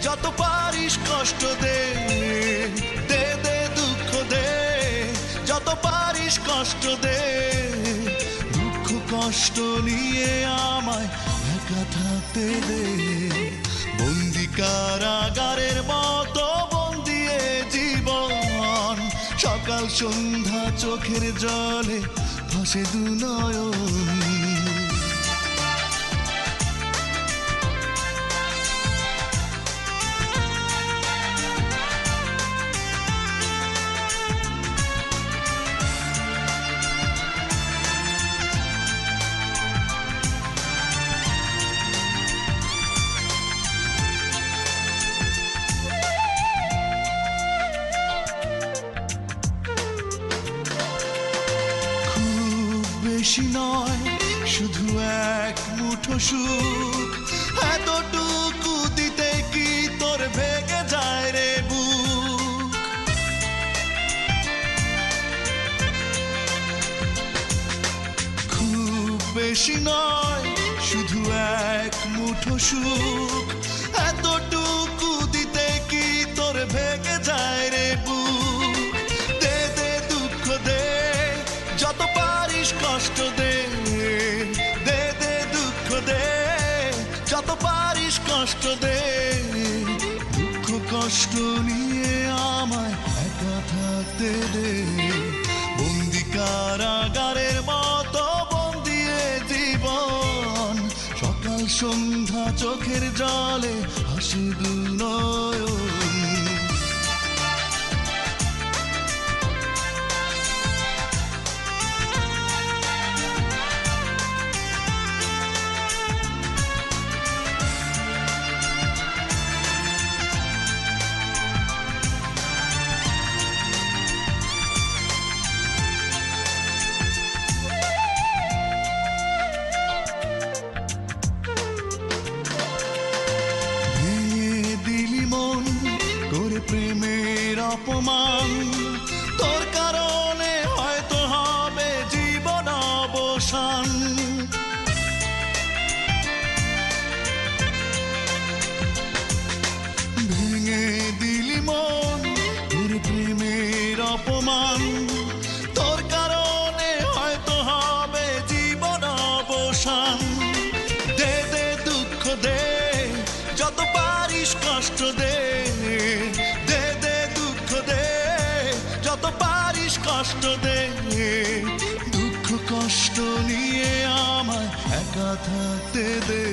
যত পারিস কষ্ট দে, দে দে দুঃখ দে, যত পারিস কষ্ট দে। দুঃখ কষ্ট নিয়ে আমায় একা থাকতে দে। বন্দি কারাগারের মতো বন্দিয়ে জীবন, সকাল সন্ধ্যা চোখের জলে ভাসে দু নয়ন। বেশি নয় শুধু এক মুঠো সুখ, এতটুকু দিতে কি তোর ভেঙে যায় রে বুক। খুব বেশি নয় শুধু এক মুঠো সুখ, এতটুকু দিতে কি তোর ভেঙে যায় রে বুক। দে দে দুঃখ দে, যত পারিস কষ্ট দে, দে দে দুঃখ দে, যত পারিস কষ্ট দে। দুঃখ কষ্ট নিয়ে আমায় একা থাকতে দে। বন্দি কারাগারের মতো বন্দিয়ে জীবন, সকাল সন্ধ্যা চোখের জলে হাসি দু নয়ন। প্রেমের অপমান, তোর কারণে হয়তো হবে জীবন অবসান। ভেঙে দিলি মন তোর প্রেমের অপমান, তোর কারণে হয়তো হবে জীবন অবসান। দে দে দুঃখ দে, যত পারিস কষ্ট দে, দে দে দুঃখ দে, যত পারিস কষ্ট দে। দুঃখ কষ্ট নিয়ে আমায় একা থাকতে দে।